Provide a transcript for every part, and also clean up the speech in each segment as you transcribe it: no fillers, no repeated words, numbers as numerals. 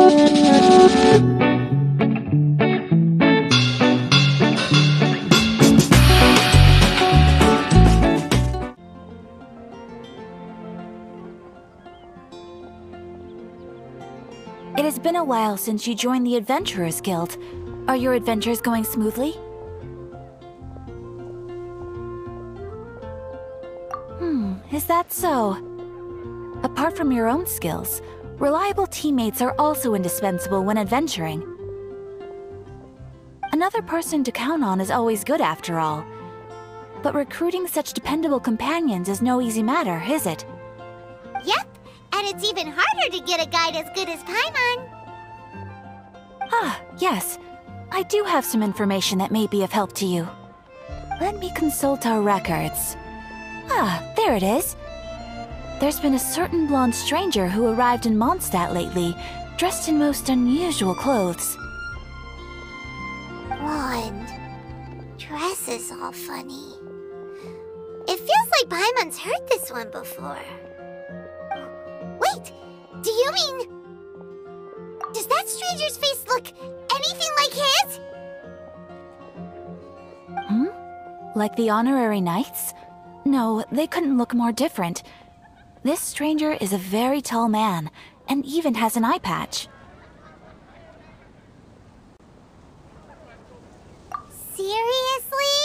It has been a while since you joined the Adventurers Guild. Are your adventures going smoothly? Is that so? Apart from your own skills, reliable teammates are also indispensable when adventuring. Another person to count on is always good after all. But recruiting such dependable companions is no easy matter, is it? Yep, and it's even harder to get a guide as good as Paimon. Ah, yes. I do have some information that may be of help to you. Let me consult our records. Ah, there it is. There's been a certain blonde stranger who arrived in Mondstadt lately, dressed in most unusual clothes. Blonde. Dress is all funny. It feels like Paimon's heard this one before. Wait, do you mean... Does that stranger's face look anything like his? Like the honorary knights? No, they couldn't look more different. This stranger is a very tall man, and even has an eye patch. Seriously?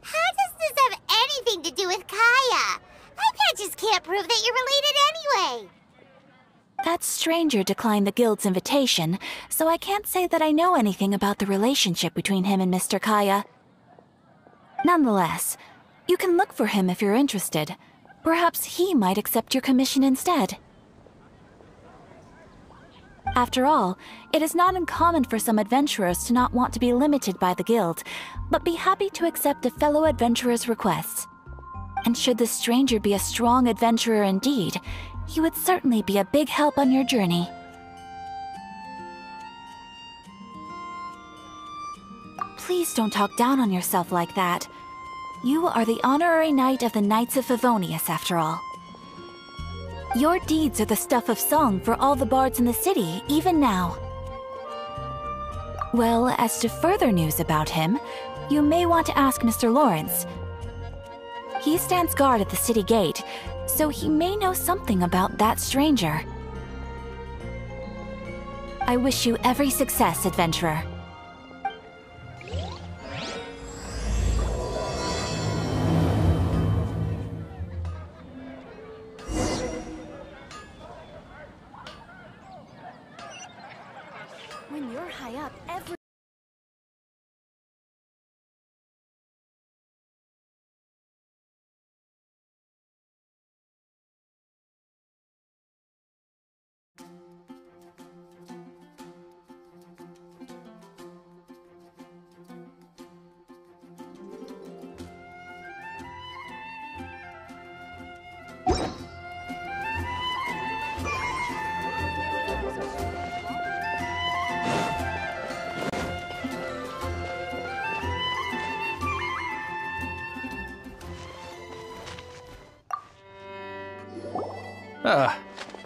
How does this have anything to do with Kaya? Eye patches can't prove that you're related anyway. That stranger declined the guild's invitation, so I can't say that I know anything about the relationship between him and Mr. Kaya. Nonetheless, you can look for him if you're interested. Perhaps he might accept your commission instead. After all, it is not uncommon for some adventurers to not want to be limited by the guild, but be happy to accept a fellow adventurer's requests. And should the stranger be a strong adventurer indeed, he would certainly be a big help on your journey. Please don't talk down on yourself like that. You are the honorary knight of the Knights of Favonius, after all. Your deeds are the stuff of song for all the bards in the city, even now. Well, as to further news about him, you may want to ask Mr. Lawrence. He stands guard at the city gate, so he may know something about that stranger. I wish you every success, adventurer. When you're high up, every...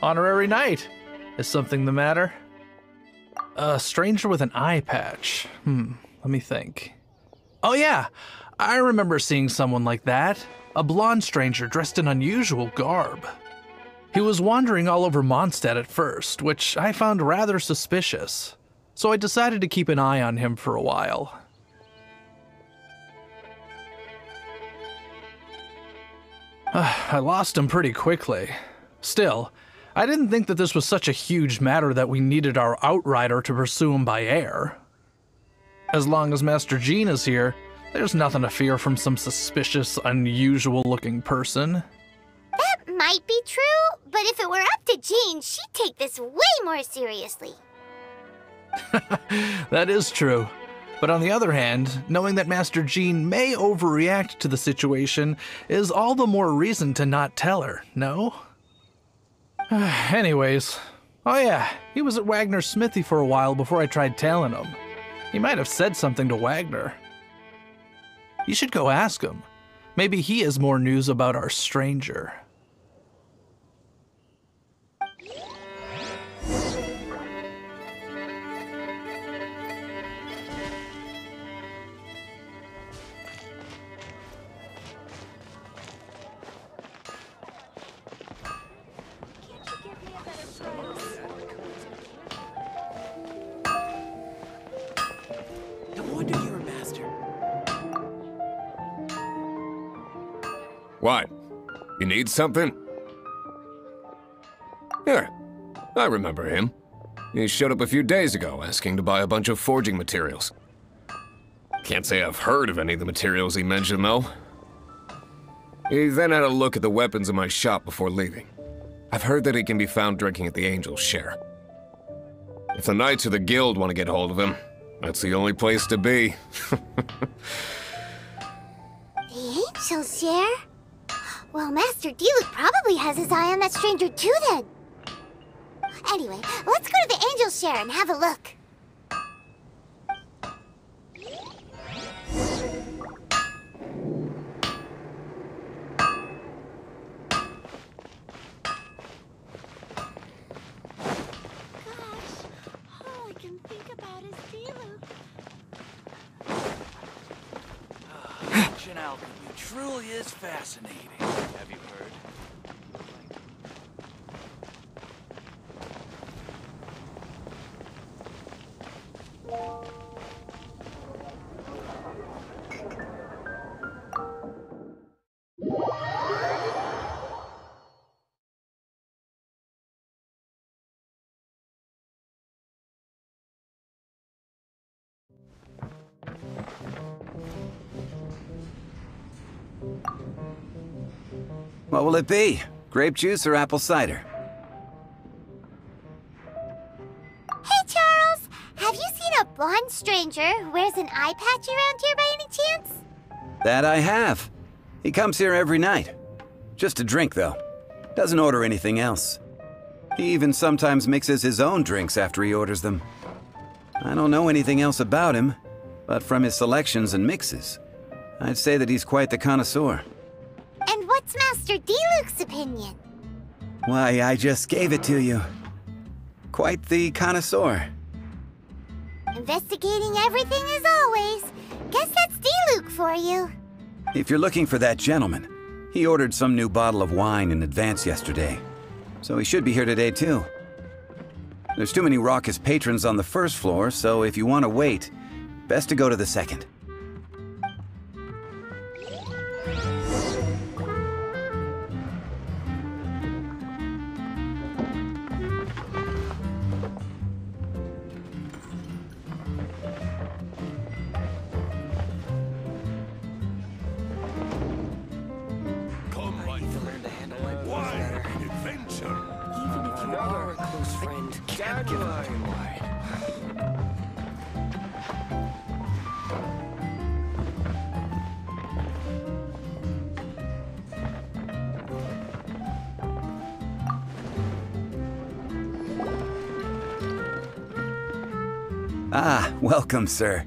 Honorary knight. Is something the matter? A stranger with an eye patch. Let me think. Oh yeah, I remember seeing someone like that. A blonde stranger dressed in unusual garb. He was wandering all over Mondstadt at first, which I found rather suspicious. So I decided to keep an eye on him for a while. I lost him pretty quickly. Still, I didn't think that this was such a huge matter that we needed our outrider to pursue him by air. As long as Master Jean is here, there's nothing to fear from some suspicious, unusual-looking person. That might be true, but if it were up to Jean, she'd take this way more seriously. That is true. But on the other hand, knowing that Master Jean may overreact to the situation is all the more reason to not tell her, no? Anyways, oh yeah, he was at Wagner's smithy for a while before I tried tailing him. He might have said something to Wagner. You should go ask him. Maybe he has more news about our stranger. What? You need something? Here, I remember him. He showed up a few days ago asking to buy a bunch of forging materials. Can't say I've heard of any of the materials he mentioned, though. He then had a look at the weapons in my shop before leaving. I've heard that he can be found drinking at the Angel's Share. If the Knights or the Guild want to get hold of him, that's the only place to be. The Angel's Share? Well, Master Diluc probably has his eye on that stranger too, then. Anyway, let's go to the Angel's Share and have a look. Ancient alchemy truly is fascinating. Have you heard? What will it be? Grape juice or apple cider? Hey, Charles! Have you seen a blonde stranger who wears an eye patch around here by any chance? That I have. He comes here every night. Just to drink, though. Doesn't order anything else. He even sometimes mixes his own drinks after he orders them. I don't know anything else about him, but from his selections and mixes, I'd say that he's quite the connoisseur. And what's Master Diluc's opinion? Why, I just gave it to you. Quite the connoisseur. Investigating everything as always. Guess that's Diluc for you. If you're looking for that gentleman, he ordered some new bottle of wine in advance yesterday. So he should be here today, too. There's too many raucous patrons on the first floor, so if you want to wait, best to go to the second. Ah, welcome, sir.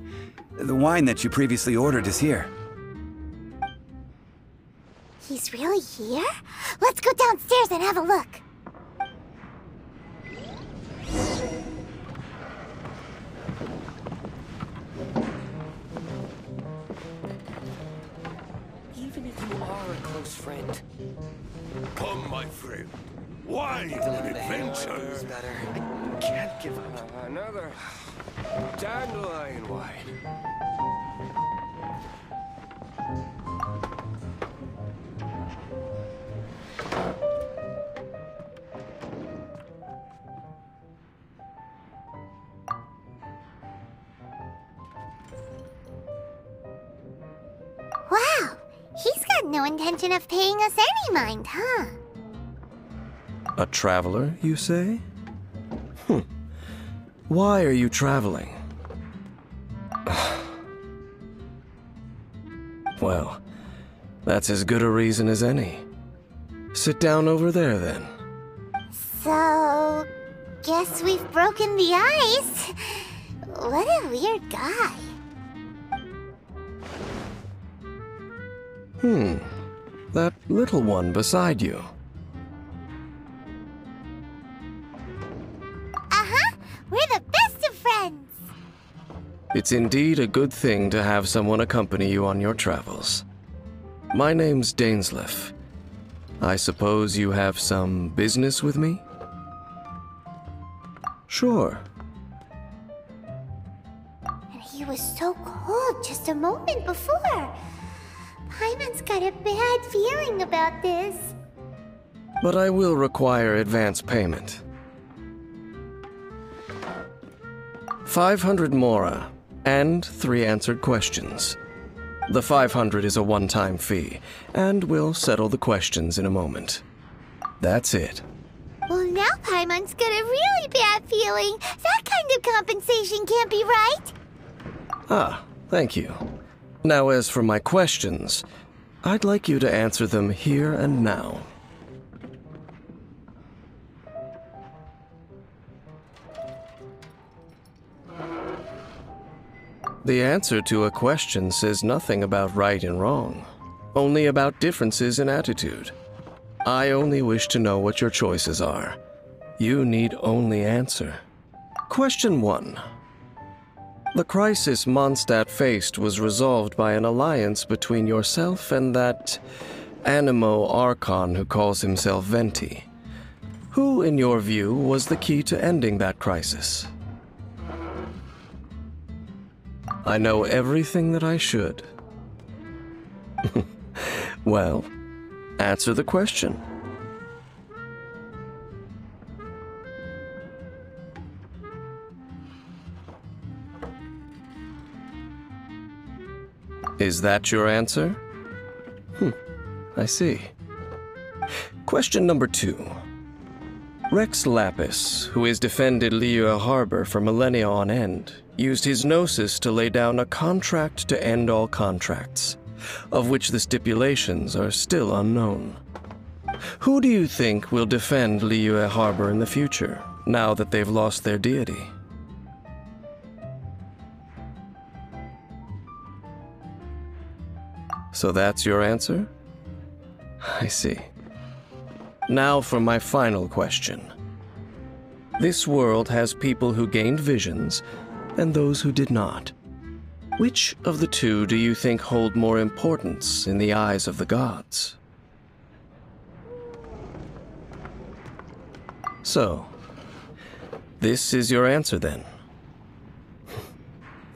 The wine that you previously ordered is here. He's really here? Let's go downstairs and have a look. Even if you are a close friend, Come, my friend. Wine and adventure. better. I can't give up. Another dandelion wine. Wow, he's got no intention of paying us any mind, huh? A traveler, you say? Why are you traveling? Well, that's as good a reason as any. Sit down over there, then. So, guess we've broken the ice. What a weird guy. That little one beside you. Uh-huh, we're the best of friends. It's indeed a good thing to have someone accompany you on your travels. My name's Dainsleif. I suppose you have some business with me? Sure. And he was so cold just a moment before. Paimon's got a bad feeling about this. But I will require advance payment. 500 mora, and 3 answered questions. The 500 is a one-time fee, and we'll settle the questions in a moment. That's it. Well, now Paimon's got a really bad feeling. That kind of compensation can't be right. Ah, thank you. Now as for my questions, I'd like you to answer them here and now. The answer to a question says nothing about right and wrong, only about differences in attitude. I only wish to know what your choices are. You need only answer. Question 1. The crisis Mondstadt faced was resolved by an alliance between yourself and that Animo Archon who calls himself Venti. Who, in your view, was the key to ending that crisis? I know everything that I should. Well, answer the question. Is that your answer? I see. Question number 2. Rex Lapis, who has defended Liyue Harbor for millennia on end, used his gnosis to lay down a contract to end all contracts, of which the stipulations are still unknown. Who do you think will defend Liyue Harbor in the future, now that they've lost their deity? So that's your answer? I see. Now for my final question. This world has people who gained visions and those who did not. Which of the two do you think hold more importance in the eyes of the gods? So, this is your answer then?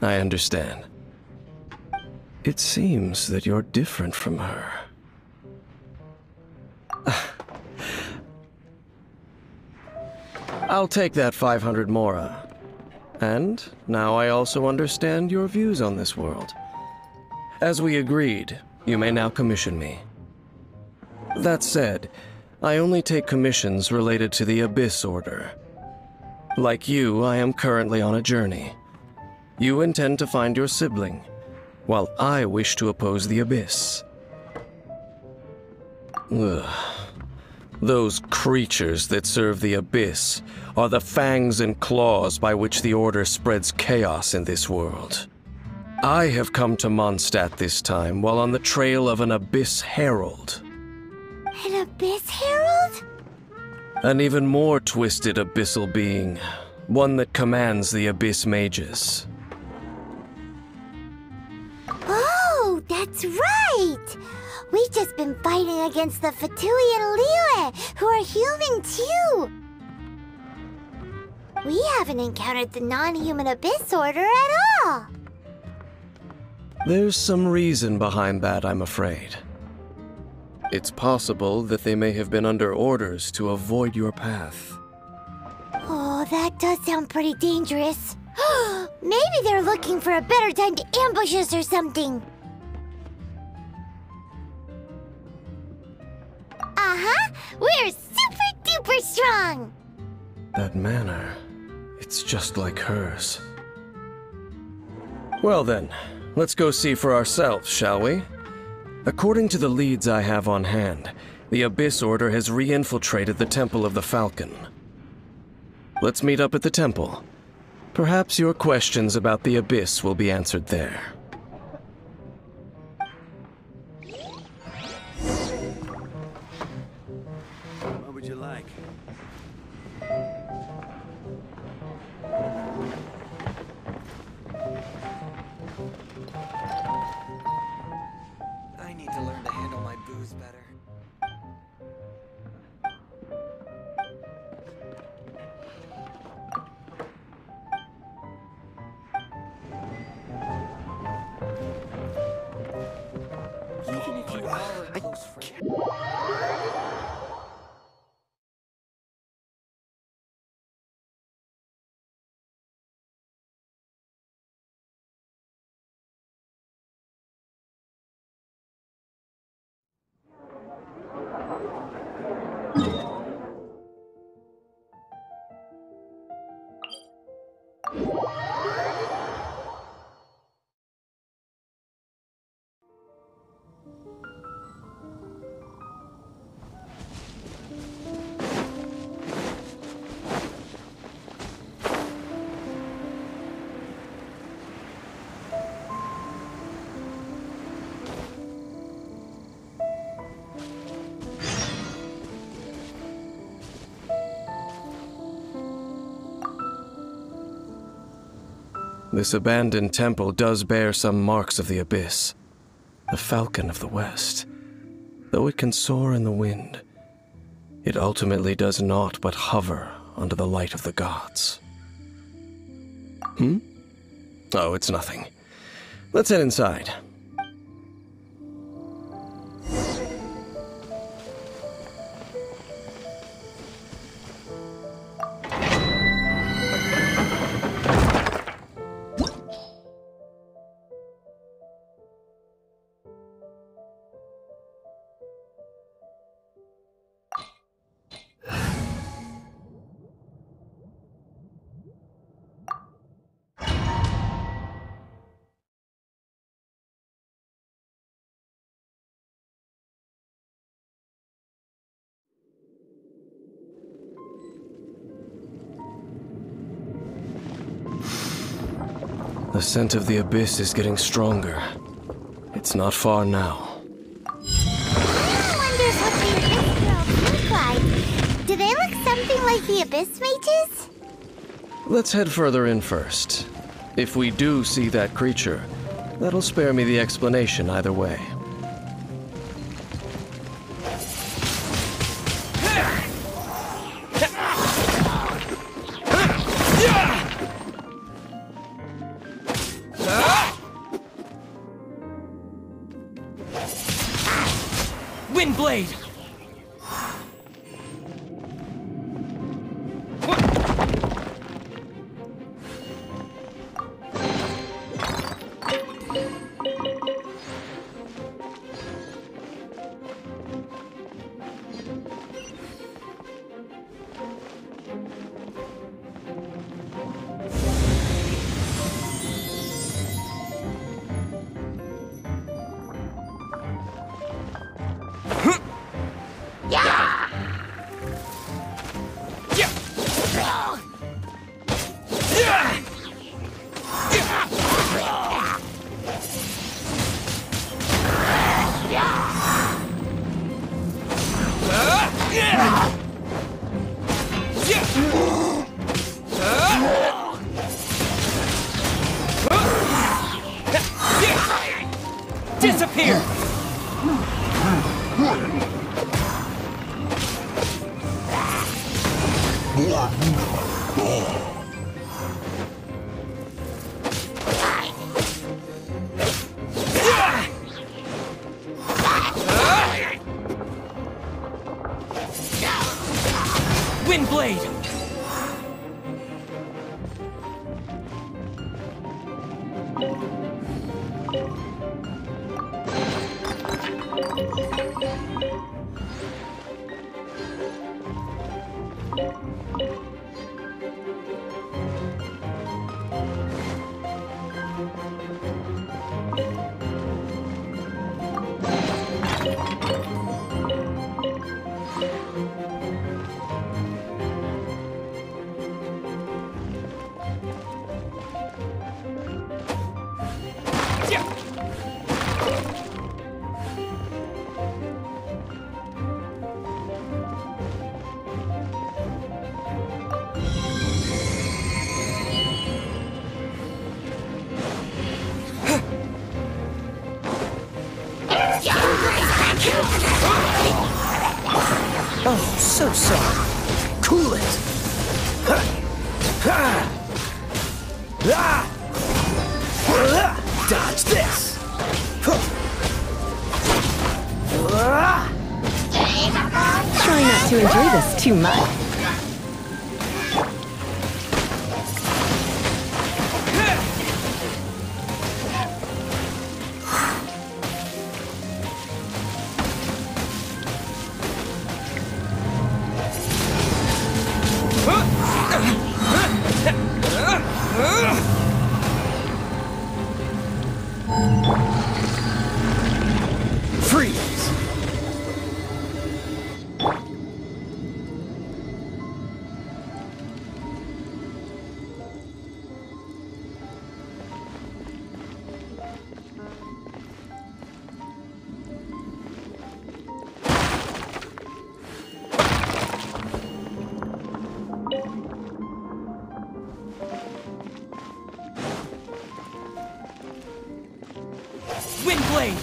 I understand. It seems that you're different from her. I'll take that 500 mora. And now I also understand your views on this world. As we agreed, you may now commission me. That said, I only take commissions related to the Abyss Order. Like you, I am currently on a journey. You intend to find your sibling, while I wish to oppose the Abyss. Ugh. Those creatures that serve the Abyss are the fangs and claws by which the Order spreads chaos in this world. I have come to Mondstadt this time while on the trail of an Abyss Herald. An Abyss Herald? An even more twisted abyssal being, one that commands the Abyss Mages. Oh, that's right! We've just been fighting against the Fatui and Liyue, who are human too! We haven't encountered the non-human Abyss Order at all! There's some reason behind that, I'm afraid. It's possible that they may have been under orders to avoid your path. Oh, that does sound pretty dangerous. Maybe they're looking for a better time to ambush us or something. Uh-huh! We're super duper strong! That manner, it's just like hers. Well then, let's go see for ourselves, shall we? According to the leads I have on hand, the Abyss Order has re-infiltrated the Temple of the Falcon. Let's meet up at the temple. Perhaps your questions about the Abyss will be answered there. What would you like? I need to learn to handle my booze better. This abandoned temple does bear some marks of the abyss. The Falcon of the West. Though it can soar in the wind, it ultimately does naught but hover under the light of the gods. Oh, it's nothing. Let's head inside. The scent of the abyss is getting stronger. It's not far now. I wonders what the Abyss Girls look like. Do they look something like the Abyss Mages? Let's head further in first. If we do see that creature, that'll spare me the explanation either way. Windblade! Disappear! Windblade! Oh, so sorry. Cool it. Dodge this. Try not to enjoy this too much. Windblade!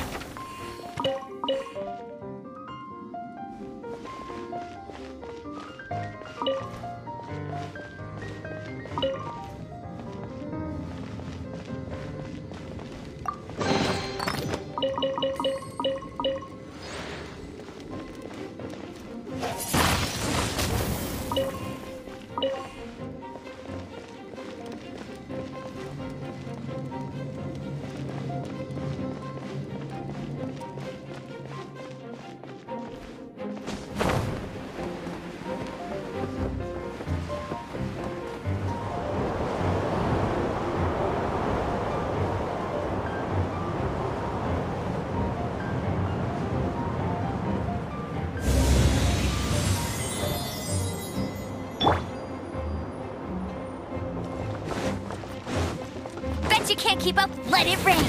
Bet you can't keep up. Let it rain.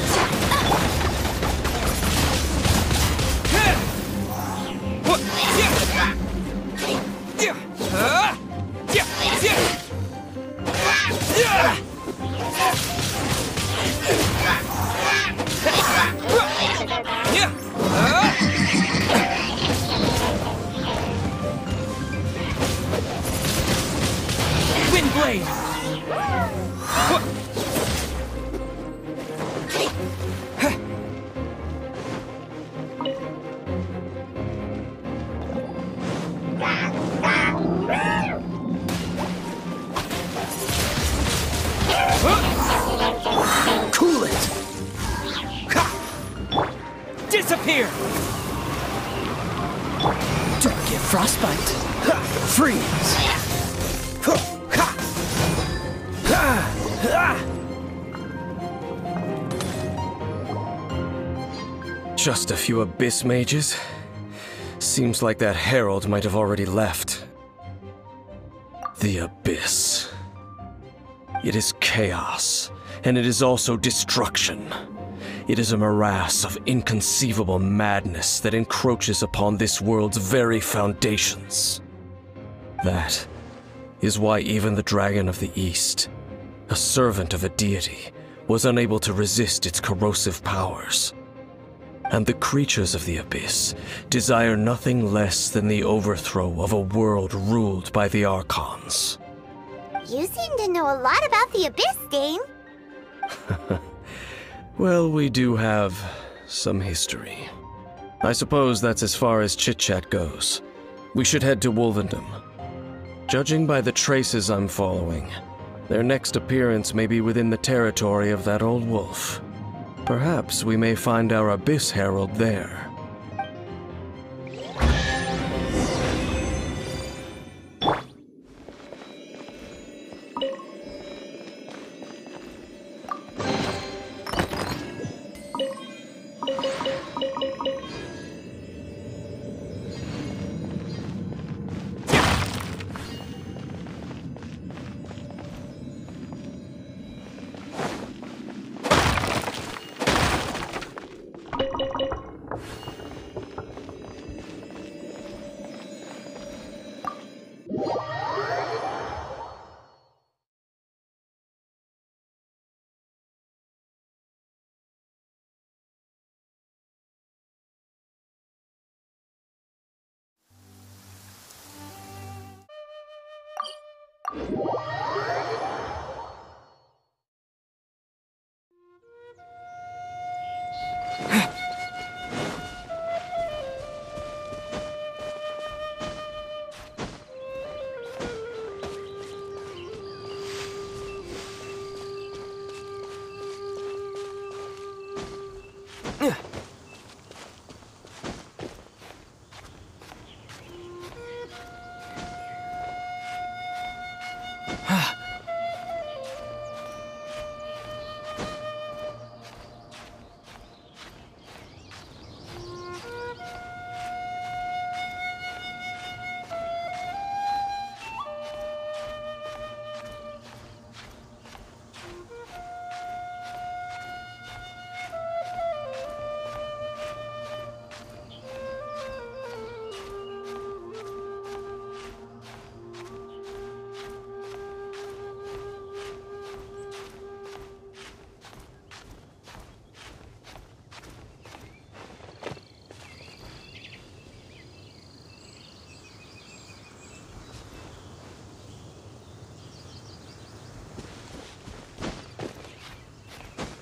Windblade! Cool it! Disappear! Don't get frostbite. Freeze! Just a few abyss mages? Seems like that herald might have already left. The abyss. It is chaos, and it is also destruction. It is a morass of inconceivable madness that encroaches upon this world's very foundations. That is why even the Dragon of the East, a servant of a deity, was unable to resist its corrosive powers. And the creatures of the Abyss desire nothing less than the overthrow of a world ruled by the Archons. You seem to know a lot about the Abyss, Dane. Well, we do have some history. I suppose that's as far as chit-chat goes. We should head to Wolvendom. Judging by the traces I'm following, their next appearance may be within the territory of that old wolf. Perhaps we may find our Abyss Herald there.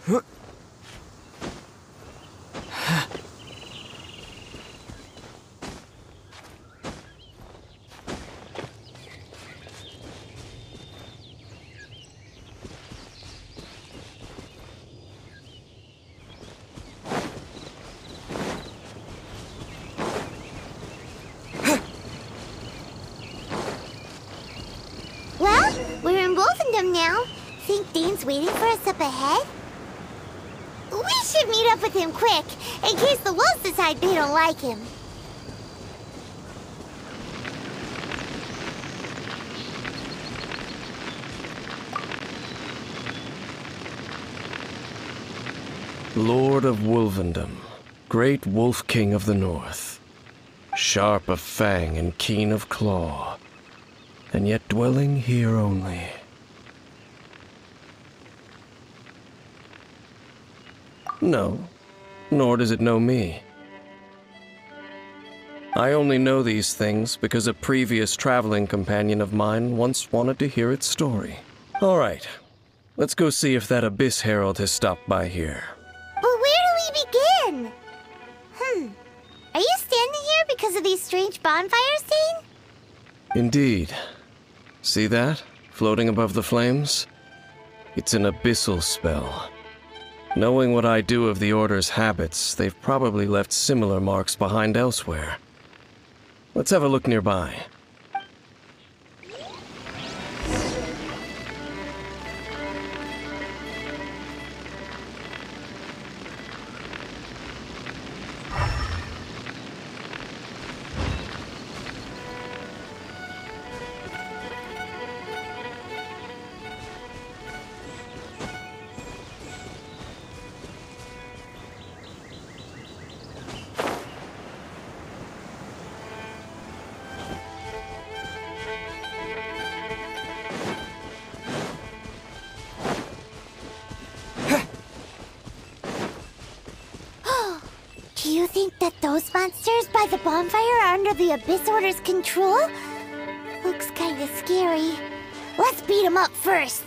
Well, we're in Wolfendom now. Think Dane's waiting for us up ahead? We should meet up with him quick, in case the wolves decide they don't like him. Lord of Wolvendom, great Wolf King of the North, sharp of fang and keen of claw, and yet dwelling here only. No, nor does it know me. I only know these things because a previous traveling companion of mine once wanted to hear its story. All right, let's go see if that Abyss Herald has stopped by here. But where do we begin? Are you standing here because of these strange bonfires, Dane? Indeed. See that, floating above the flames? It's an abyssal spell. Knowing what I do of the Order's habits, they've probably left similar marks behind elsewhere. Let's have a look nearby. Do you think that those monsters by the bonfire are under the Abyss Order's control? Looks kinda scary. Let's beat them up first.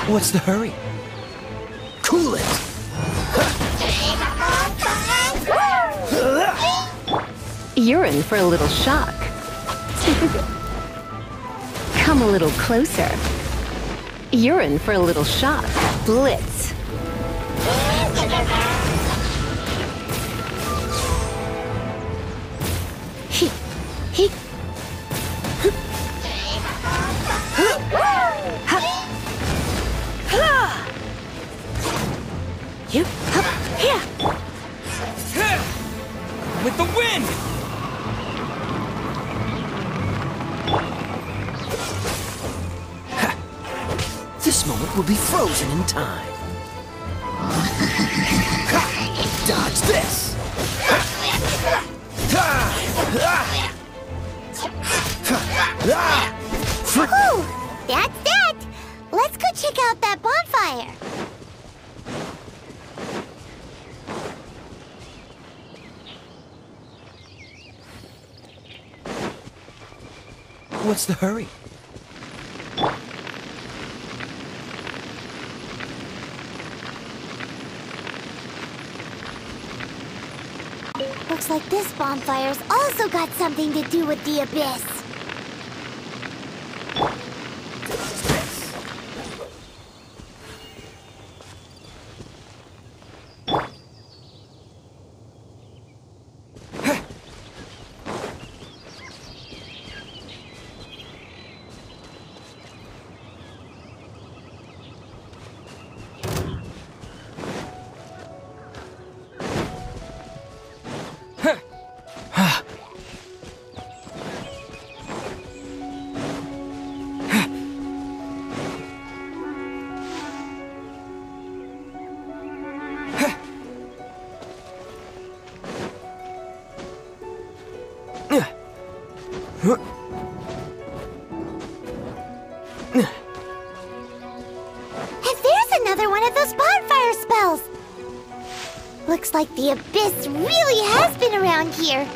What's the hurry? Cool it! You're in for a little shock. Come a little closer. You're in for a little shock. Blitz. With the wind! This moment will be frozen in time. Dodge this! Whew! That's that! Let's go check out that bonfire. What's the hurry? Looks like this bonfire's also got something to do with the Abyss. And there's another one of those bonfire spells! Looks like the Abyss really has been around here.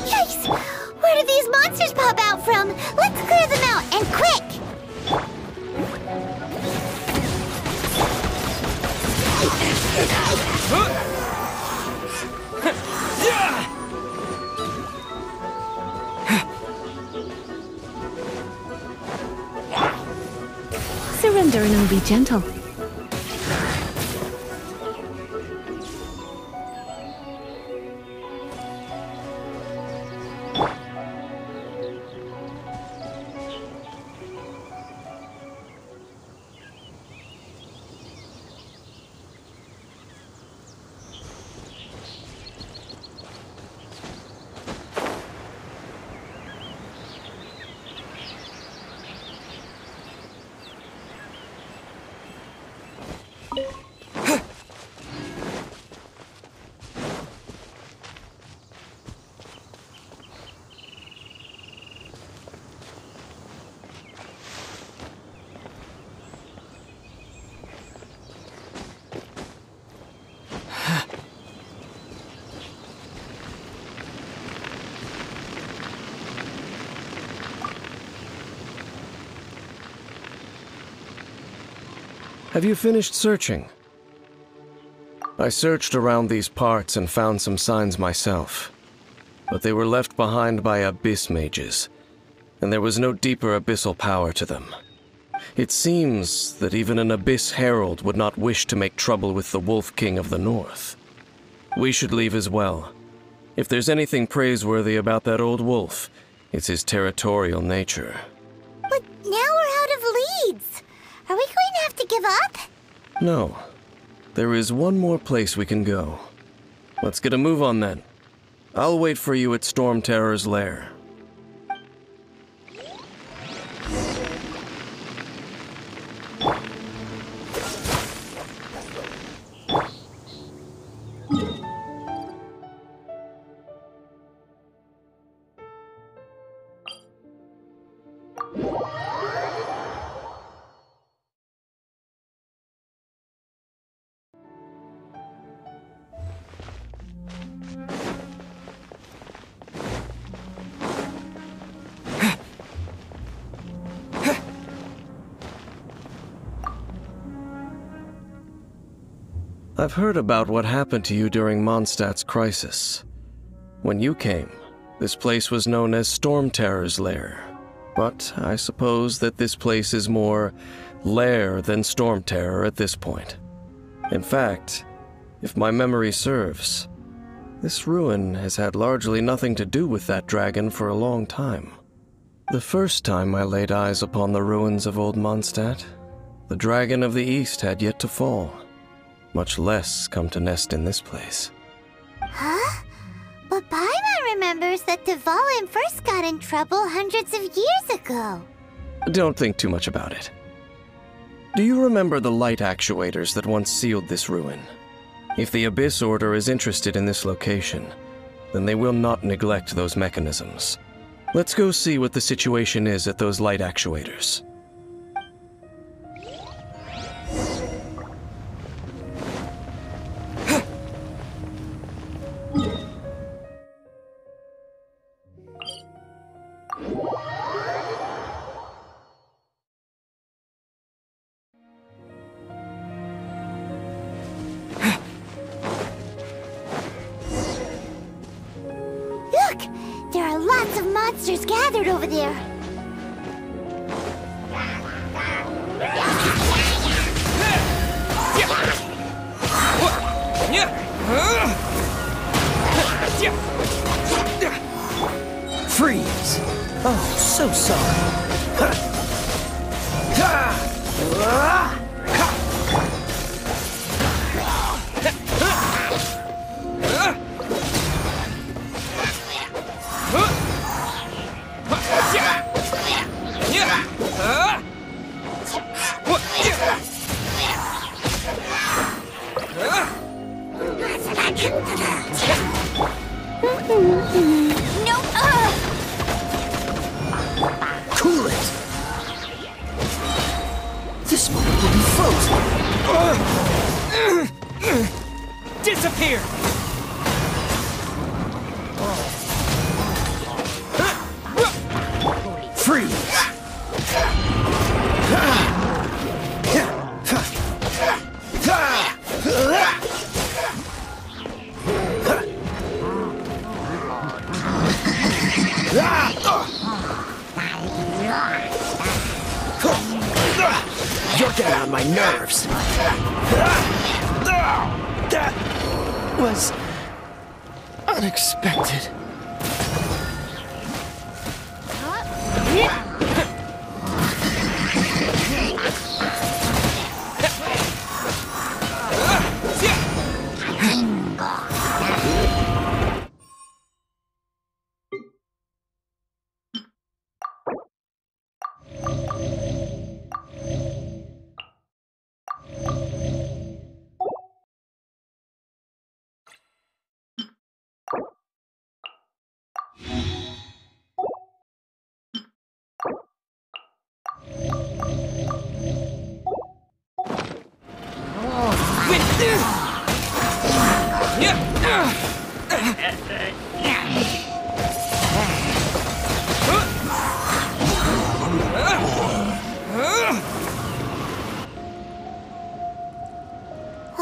Yikes! Where do these monsters pop out from? Let's clear them out, and quick! Surrender and I'll be gentle. Have you finished searching? I searched around these parts and found some signs myself, but they were left behind by abyss mages, and there was no deeper abyssal power to them. It seems that even an abyss herald would not wish to make trouble with the Wolf King of the North. We should leave as well. If there's anything praiseworthy about that old wolf, it's his territorial nature. But now we're out of leads. Are we going to have to give up? No. There is one more place we can go. Let's get a move on then. I'll wait for you at Storm Terror's lair. I've heard about what happened to you during Mondstadt's crisis. When you came, this place was known as Storm Terror's lair. But I suppose that this place is more lair than Storm Terror at this point. In fact, if my memory serves, this ruin has had largely nothing to do with that dragon for a long time. The first time I laid eyes upon the ruins of old Mondstadt, the dragon of the East had yet to fall, much less come to nest in this place. Huh? But Paimon remembers that Dvalin first got in trouble hundreds of years ago. Don't think too much about it. Do you remember the light actuators that once sealed this ruin? If the Abyss Order is interested in this location, then they will not neglect those mechanisms. Let's go see what the situation is at those light actuators. Look! There are lots of monsters gathered over there. Freeze! Oh, so sorry. Get on my nerves. That was unexpected.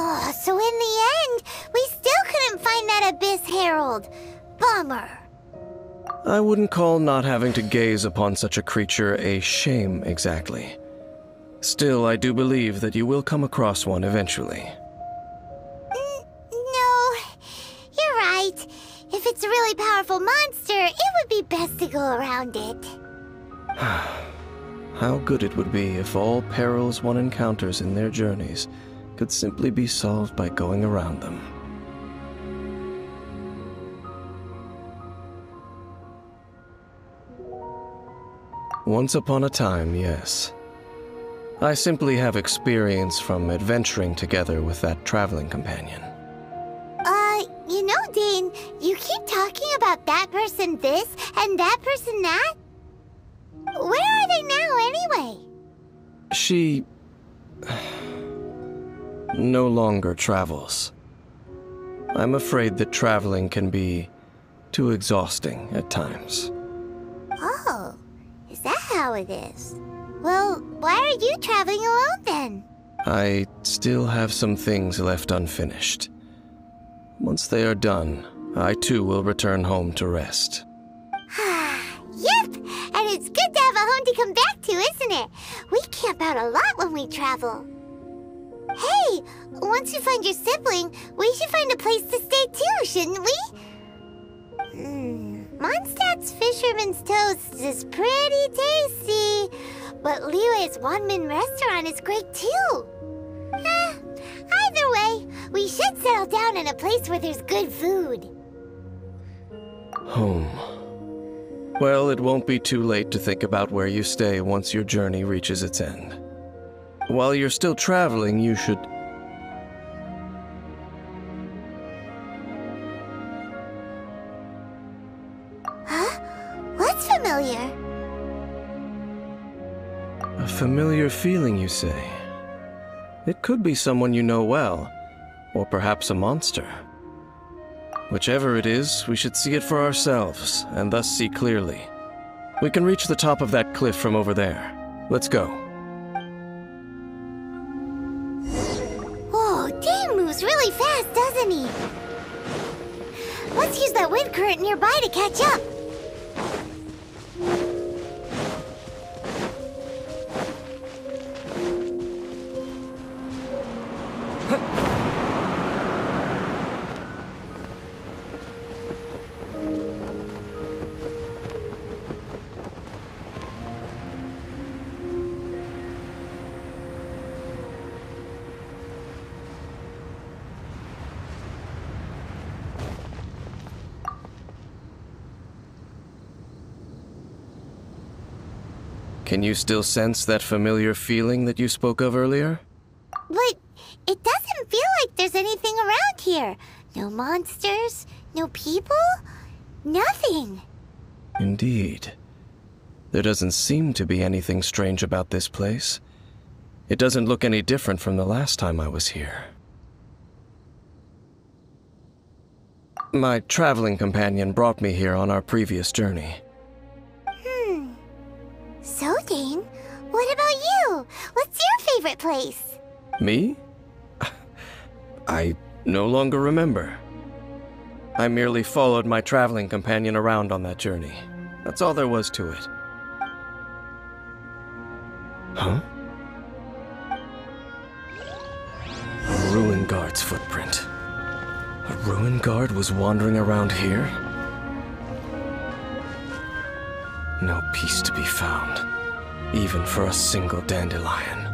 Oh, so in the end, we still couldn't find that Abyss Herald. Bummer. I wouldn't call not having to gaze upon such a creature a shame exactly. Still, I do believe that you will come across one eventually. No, you're right. If it's a really powerful monster, it would be best to go around it. How good it would be if all perils one encounters in their journeys could simply be solved by going around them. Once upon a time, yes. I simply have experience from adventuring together with that traveling companion. You know, Dane, you keep talking about that person this and that person that. Where are they now, anyway? She no longer travels. I'm afraid that traveling can be too exhausting at times. Oh, is that how it is? Well, why are you traveling alone then? I still have some things left unfinished. Once they are done, I too will return home to rest. Yep, and it's good to have a home to come back to, isn't it? We camp out a lot when we travel. Hey, once you find your sibling, we should find a place to stay too, shouldn't we? Mondstadt's Fisherman's Toast is pretty tasty, but Liyue's Wanmin restaurant is great too. Either way, we should settle down in a place where there's good food. Home. Well, it won't be too late to think about where you stay once your journey reaches its end. While you're still traveling, you should... Huh? What's familiar? A familiar feeling, you say? It could be someone you know well, or perhaps a monster. Whichever it is, we should see it for ourselves, and thus see clearly. We can reach the top of that cliff from over there. Let's go. Whoa, Dane moves really fast, doesn't he? Let's use that wind current nearby to catch up. Can you still sense that familiar feeling that you spoke of earlier? But it doesn't feel like there's anything around here. No monsters, no people, nothing. Indeed. There doesn't seem to be anything strange about this place. It doesn't look any different from the last time I was here. My traveling companion brought me here on our previous journey. So, Dane, what about you? What's your favorite place? Me? I no longer remember. I merely followed my traveling companion around on that journey. That's all there was to it. Huh? ruin guard's footprint. A ruin guard was wandering around here? No peace to be found, even for a single dandelion.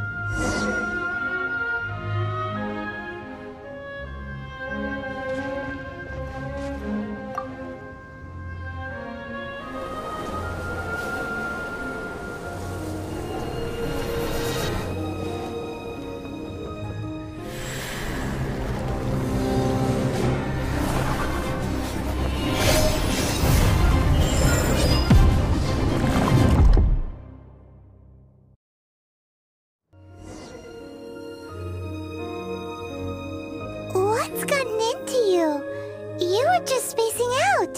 What's gotten into you? You were just spacing out.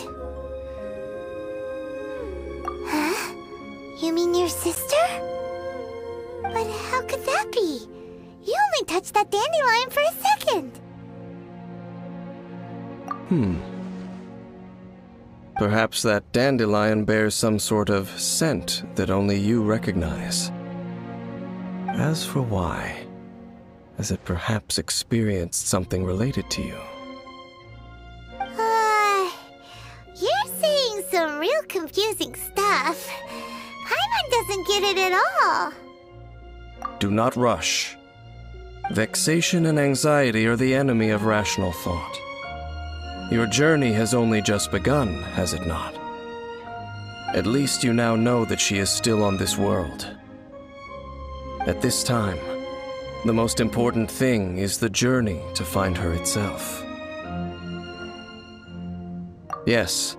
Huh? You mean your sister? But how could that be? You only touched that dandelion for a second. Perhaps that dandelion bears some sort of scent that only you recognize. As for why, has it perhaps experienced something related to you? You're saying some real confusing stuff. Paimon doesn't get it at all. Do not rush. Vexation and anxiety are the enemy of rational thought. Your journey has only just begun, has it not? At least you now know that she is still on this world. At this time, the most important thing is the journey to find her itself. Yes,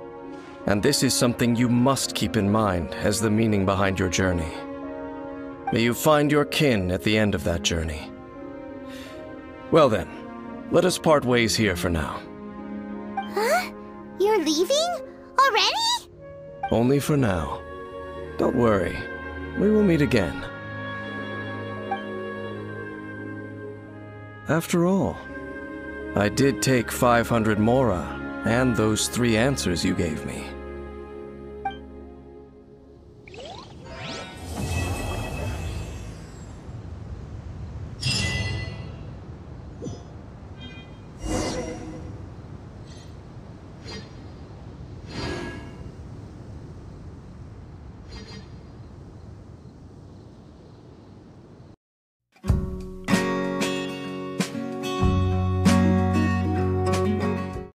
and this is something you must keep in mind as the meaning behind your journey. May you find your kin at the end of that journey. Well then, let us part ways here for now. Huh? You're leaving? Already? Only for now. Don't worry, we will meet again. After all, I did take 500 mora and those 3 answers you gave me.